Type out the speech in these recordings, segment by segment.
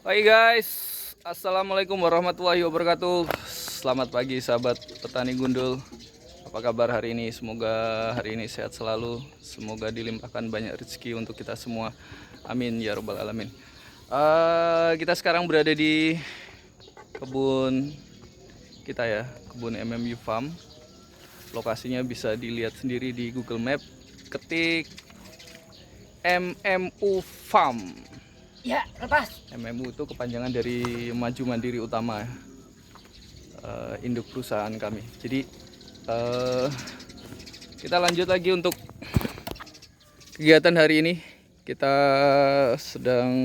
Hai guys, assalamualaikum warahmatullahi wabarakatuh. Selamat pagi sahabat petani gundul. Apa kabar hari ini? Semoga hari ini sehat selalu. Semoga dilimpahkan banyak rezeki untuk kita semua. Amin ya robbal alamin. Kita sekarang berada di kebun kita ya, kebun MMU Farm. Lokasinya bisa dilihat sendiri di Google Map. Ketik MMU Farm. Ya, lepas. MMU itu kepanjangan dari Maju Mandiri Utama, induk perusahaan kami. Jadi kita lanjut lagi untuk kegiatan hari ini. Kita sedang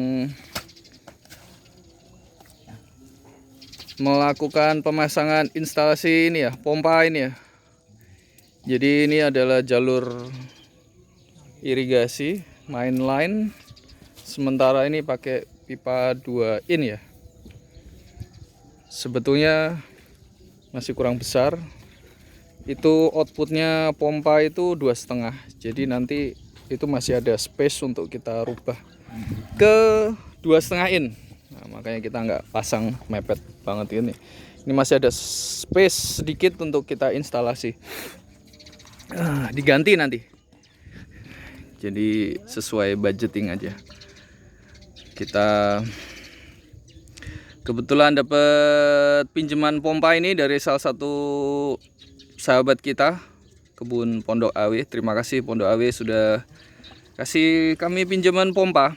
melakukan pemasangan instalasi ini ya, pompa ini ya. Jadi ini adalah jalur irigasi mainline. Sementara ini pakai pipa 2 in ya. Sebetulnya masih kurang besar. Itu outputnya pompa itu 2,5. Jadi nanti itu masih ada space untuk kita rubah ke 2,5 in. Nah, makanya kita nggak pasang mepet banget ini. Ini masih ada space sedikit untuk kita instalasi. Diganti nanti. Jadi sesuai budgeting aja. Kita kebetulan dapat pinjaman pompa ini dari salah satu sahabat kita, kebun Pondok Awe. Terima kasih Pondok Awe sudah kasih kami pinjaman pompa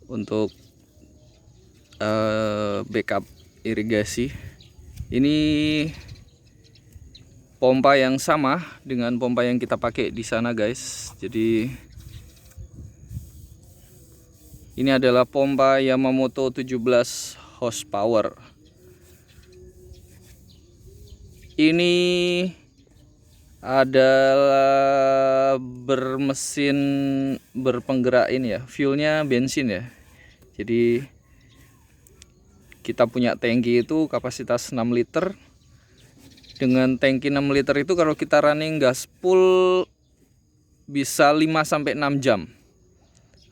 untuk backup irigasi. Ini pompa yang sama dengan pompa yang kita pakai di sana guys. Jadi ini adalah pompa Yamamoto 17 horsepower. Ini adalah bermesin berpenggerak ini ya, fuelnya bensin ya. Jadi kita punya tangki itu kapasitas 6 liter. Dengan tangki 6 liter itu kalau kita running gas full bisa 5-6 jam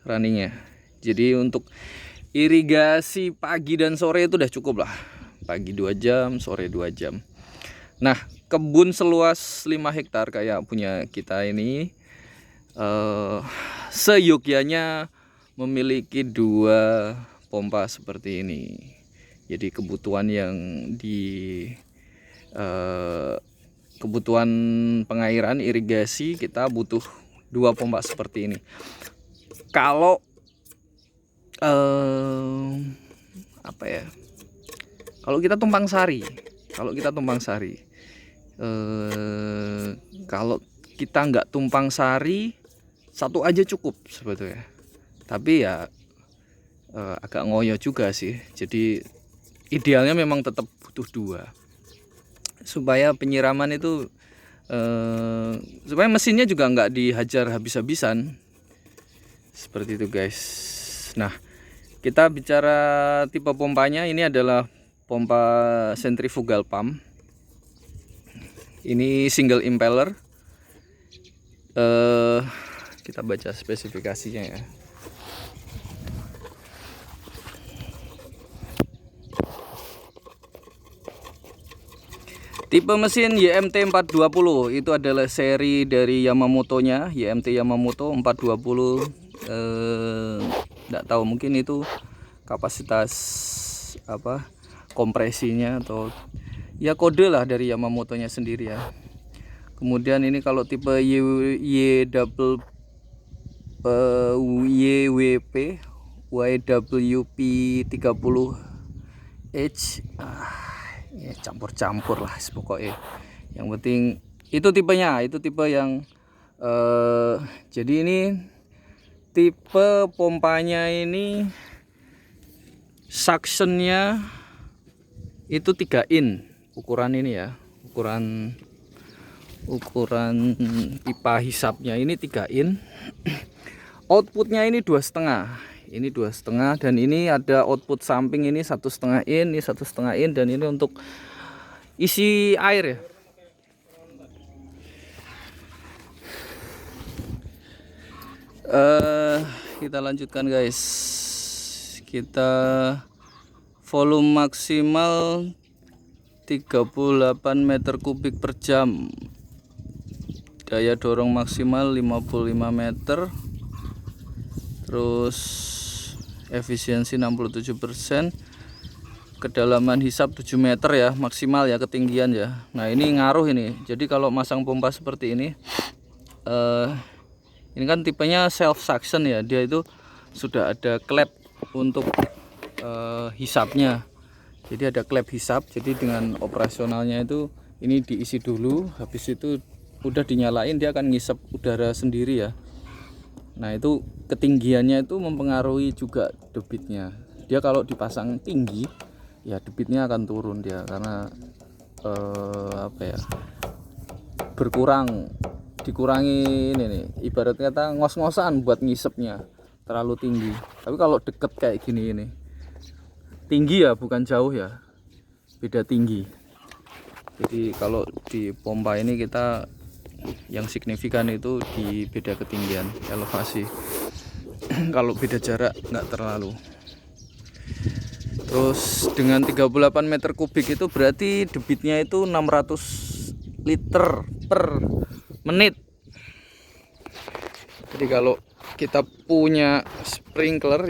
runningnya. Jadi untuk irigasi pagi dan sore itu udah cukup lah. Pagi 2 jam, sore 2 jam. Nah, kebun seluas 5 hektar kayak punya kita ini seyogyanya memiliki 2 pompa seperti ini. Jadi kebutuhan yang di kebutuhan pengairan irigasi kita butuh 2 pompa seperti ini. Kalau apa ya? Kalau kita tumpang sari, kalau kita nggak tumpang sari, 1 aja cukup sebetulnya. Tapi ya agak ngoyo juga sih. Jadi idealnya memang tetap butuh 2 supaya penyiraman itu supaya mesinnya juga nggak dihajar habis-habisan. Seperti itu guys. Nah, kita bicara tipe pompanya, ini adalah pompa centrifugal pump. Ini single impeller. Kita baca spesifikasinya ya. Tipe mesin YMT 420 itu adalah seri dari Yamamoto-nya, YMT Yamamoto 420. Nggak tahu, mungkin itu kapasitas apa kompresinya atau ya kode lah dari Yamamoto-nya sendiri ya. Kemudian ini kalau tipe YWP YWP 30H ya campur-campur lah pokoknya. Yang penting itu tipenya, itu tipe yang jadi ini tipe pompanya ini suctionnya itu 3 in ukuran ini ya, ukuran pipa hisapnya ini 3 in. Outputnya ini 2,5, ini 2,5, dan ini ada output samping ini 1,5 in, ini 1,5 in, dan ini untuk isi air ya. Kita lanjutkan guys. kita volume maksimal 38 meter kubik per jam, daya dorong maksimal 55 meter, terus efisiensi 67%, kedalaman hisap 7 meter ya maksimal ya, ketinggian ya. Nah ini ngaruh ini, jadi kalau masang pompa seperti ini kan tipenya self suction ya, dia itu sudah ada klep untuk hisapnya. Jadi ada klep hisap, jadi dengan operasionalnya itu ini diisi dulu, habis itu udah dinyalain dia akan ngisap udara sendiri ya. Nah itu ketinggiannya itu mempengaruhi juga debitnya. Dia kalau dipasang tinggi ya debitnya akan turun dia, karena dikurangi ini nih, ibarat kata ngos-ngosan buat ngisepnya, terlalu tinggi. Tapi kalau deket kayak gini ini tinggi ya, bukan jauh ya, beda tinggi. Jadi kalau di pompa ini kita yang signifikan itu di beda ketinggian elevasi. Kalau beda jarak nggak terlalu. Terus dengan 38 meter kubik itu berarti debitnya itu 600 liter per menit. Jadi kalau kita punya sprinkler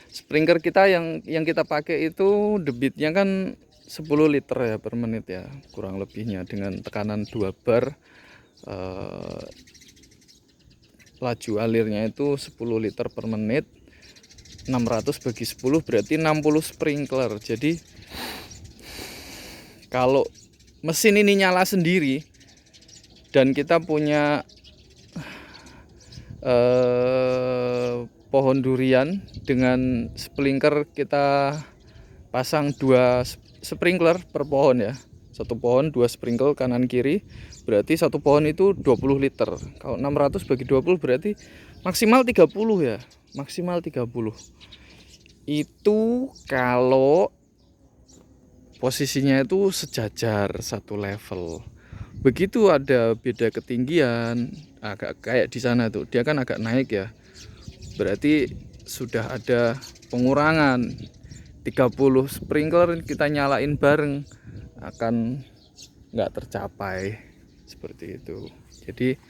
sprinkler kita yang kita pakai itu debitnya kan 10 liter ya per menit ya, kurang lebihnya, dengan tekanan 2 bar. Laju alirnya itu 10 liter per menit, 600 bagi 10 berarti 60 sprinkler. Jadi kalau mesin ini nyala sendiri dan kita punya pohon durian, dengan sprinkler kita pasang 2 sprinkler per pohon ya, satu pohon 2 sprinkler kanan kiri, berarti satu pohon itu 20 liter. Kalau 600 bagi 20 berarti maksimal 30 ya, maksimal 30. Itu kalau posisinya itu sejajar, satu level. Begitu ada beda ketinggian, agak kayak di sana tuh, dia kan agak naik ya, berarti sudah ada pengurangan. 30 sprinkler kita nyalain bareng akan nggak tercapai, seperti itu. Jadi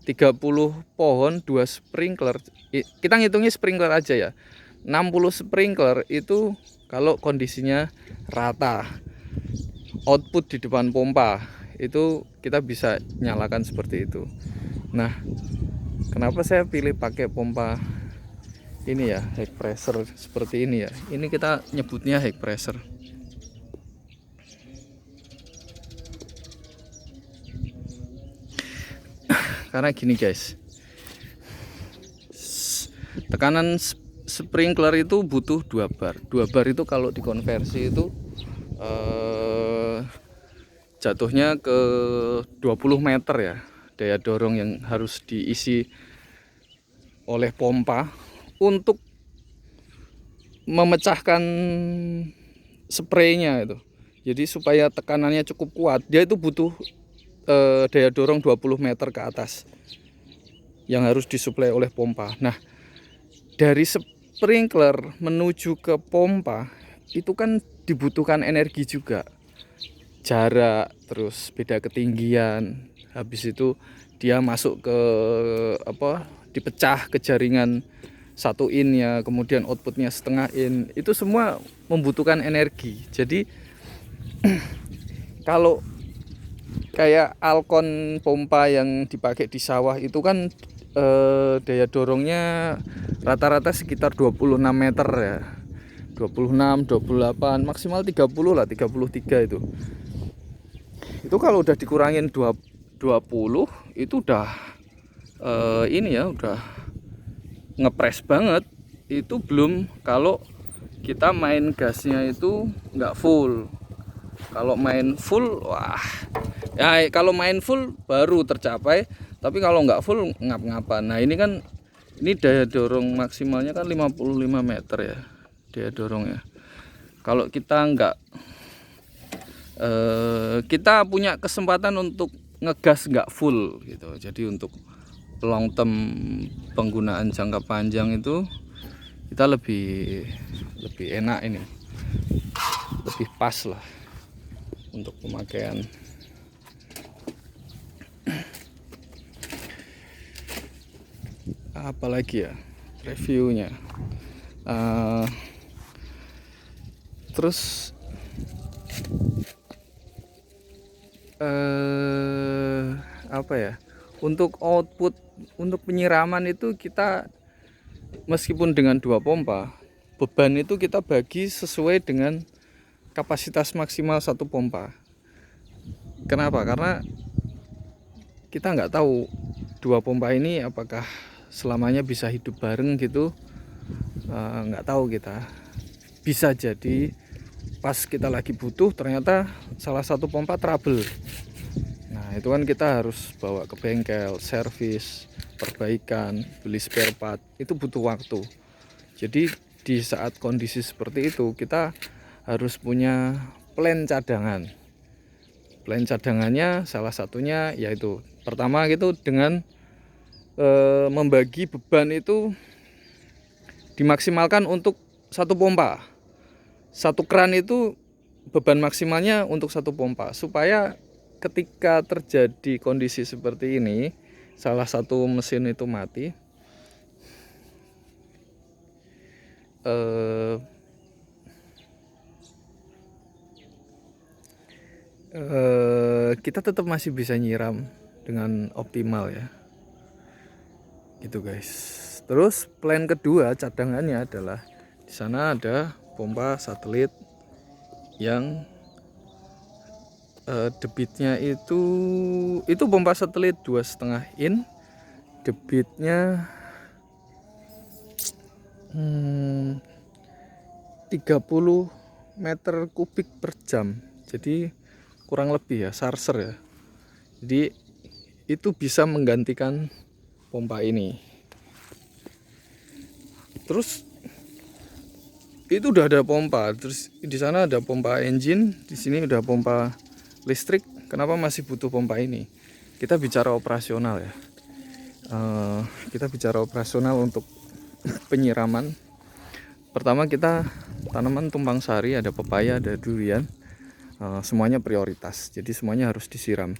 30 pohon 2 sprinkler, kita ngitungnya sprinkler aja ya, 60 sprinkler itu kalau kondisinya rata, output di depan pompa itu kita bisa nyalakan seperti itu. Nah, kenapa saya pilih pakai pompa ini ya, high pressure seperti ini ya. Ini kita nyebutnya high pressure. Karena gini guys, tekanan sprinkler itu butuh 2 bar. 2 bar itu kalau dikonversi itu jatuhnya ke 20 meter ya, daya dorong yang harus diisi oleh pompa untuk memecahkan spraynya itu. Jadi supaya tekanannya cukup kuat, dia itu butuh daya dorong 20 meter ke atas yang harus disuplai oleh pompa. Nah, dari sprinkler menuju ke pompa itu kan dibutuhkan energi juga, jarak, terus beda ketinggian, habis itu dia masuk ke dipecah ke jaringan 1 in ya, kemudian outputnya setengah in, itu semua membutuhkan energi. Jadi kalau kayak Alcon pompa yang dipakai di sawah itu kan daya dorongnya rata-rata sekitar 26 meter ya, 26, 28, maksimal 30 lah, 33 itu kalau udah dikurangin 20 itu udah ini ya, udah ngepres banget. Itu belum kalau kita main gasnya itu nggak full. Kalau main full, wah ya, kalau main full baru tercapai, tapi kalau nggak full ngap-ngapan. Nah ini kan, ini daya dorong maksimalnya kan 55 meter ya, daya dorongnya. Kalau kita nggak kita punya kesempatan untuk ngegas nggak full gitu, jadi untuk long term penggunaan jangka panjang itu kita lebih enak ini, lebih pas lah untuk pemakaian. Apalagi ya reviewnya, terus apa ya, untuk output, untuk penyiraman itu kita meskipun dengan 2 pompa, beban itu kita bagi sesuai dengan kapasitas maksimal 1 pompa. Kenapa? Karena kita nggak tahu 2 pompa ini apakah selamanya bisa hidup bareng gitu, nggak tahu kita. Bisa jadi pas kita lagi butuh ternyata salah satu pompa trouble. Nah itu kan kita harus bawa ke bengkel, servis, perbaikan, beli spare part, itu butuh waktu. Jadi di saat kondisi seperti itu kita harus punya plan cadangan. Plan cadangannya salah satunya yaitu pertama gitu dengan membagi beban itu dimaksimalkan untuk 1 pompa. 1 keran itu beban maksimalnya untuk 1 pompa, supaya ketika terjadi kondisi seperti ini, salah satu mesin itu mati, kita tetap masih bisa nyiram dengan optimal ya, gitu guys. Terus plan kedua cadangannya adalah di sana ada pompa satelit yang debitnya itu pompa satelit 2,5 in, debitnya 30 meter kubik per jam, jadi kurang lebih ya sarser ya. Jadi itu bisa menggantikan pompa ini. Terus itu udah ada pompa, terus di sana ada pompa engine, di sini udah pompa listrik. Kenapa masih butuh pompa ini? Kita bicara operasional ya. Kita bicara operasional untuk penyiraman. Pertama kita tanaman tumpang sari, ada pepaya, ada durian, semuanya prioritas. Jadi semuanya harus disiram.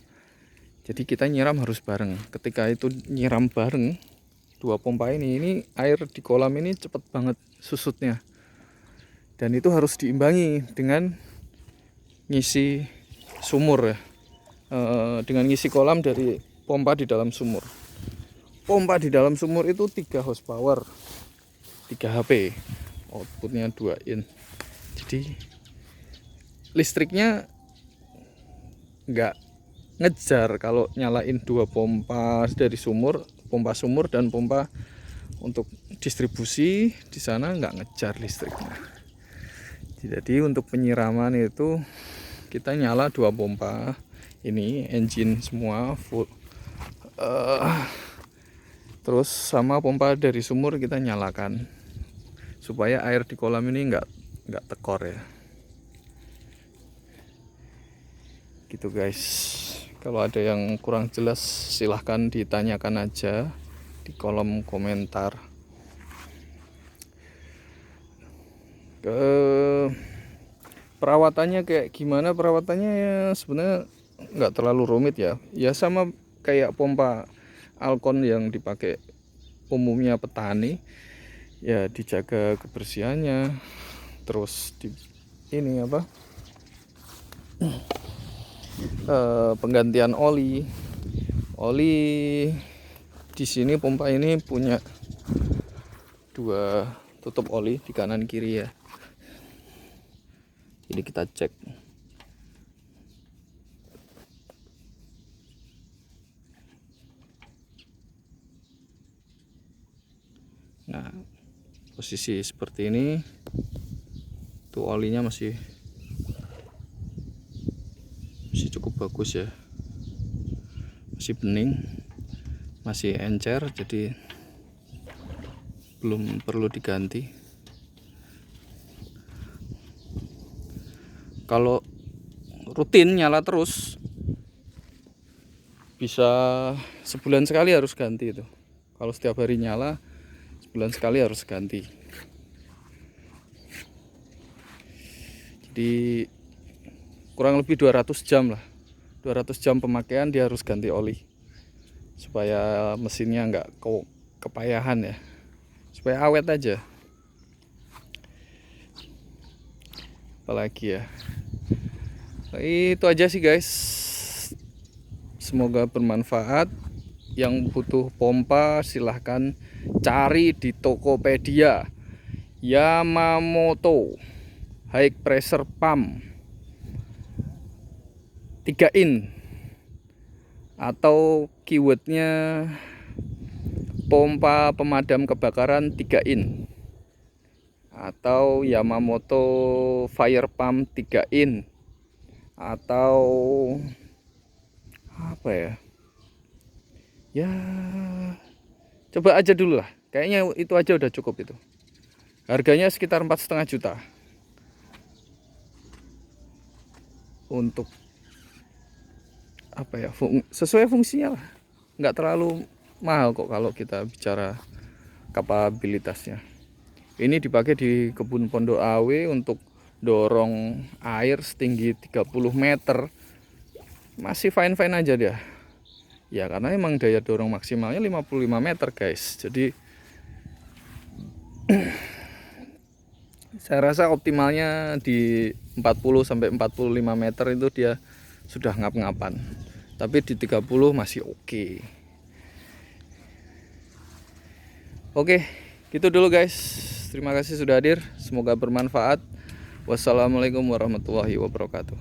Jadi kita nyiram harus bareng. Ketika itu nyiram bareng 2 pompa ini air di kolam ini cepet banget susutnya. Dan itu harus diimbangi dengan ngisi sumur ya, dengan ngisi kolam dari pompa di dalam sumur. Pompa di dalam sumur itu 3 horsepower, 3 HP, outputnya 2 in. Jadi listriknya nggak ngejar kalau nyalain 2 pompa dari sumur, pompa sumur dan pompa untuk distribusi di sana nggak ngejar listriknya. Jadi untuk penyiraman itu kita nyala 2 pompa ini, engine semua full, terus sama pompa dari sumur kita nyalakan supaya air di kolam ini nggak tekor ya, gitu guys. Kalau ada yang kurang jelas silahkan ditanyakan aja di kolom komentar. Perawatannya kayak gimana? Perawatannya ya sebenarnya nggak terlalu rumit ya. Ya sama kayak pompa Alcon yang dipakai umumnya petani. Ya dijaga kebersihannya. Terus ini apa? Penggantian oli. Oli di sini pompa ini punya 2 tutup oli di kanan kiri ya. Jadi kita cek. Nah, posisi seperti ini tuh olinya masih cukup bagus ya, masih bening, masih encer, jadi belum perlu diganti. Kalau rutin nyala terus bisa sebulan sekali harus ganti itu. Kalau setiap hari nyala, sebulan sekali harus ganti. Jadi kurang lebih 200 jam lah, 200 jam pemakaian dia harus ganti oli supaya mesinnya nggak kepayahan ya, supaya awet aja. Apalagi ya, itu aja sih guys, semoga bermanfaat. Yang butuh pompa silahkan cari di Tokopedia Yamamoto high pressure pump 3 in, atau keywordnya pompa pemadam kebakaran 3 in, atau Yamamoto fire pump 3 in, atau apa ya, coba aja dulu lah, kayaknya itu aja udah cukup. Itu harganya sekitar 4,5 juta untuk apa ya, sesuai fungsinya lah, nggak terlalu mahal kok kalau kita bicara kapabilitasnya. Ini dipakai di kebun pondok AW untuk dorong air setinggi 30 meter, masih fine-fine aja dia ya, karena emang daya dorong maksimalnya 55 meter guys. Jadi saya rasa optimalnya di 40-45 meter itu dia sudah ngap-ngapan, tapi di 30 masih oke. Oke, gitu dulu guys, terima kasih sudah hadir, semoga bermanfaat. Wassalamualaikum warahmatullahi wabarakatuh.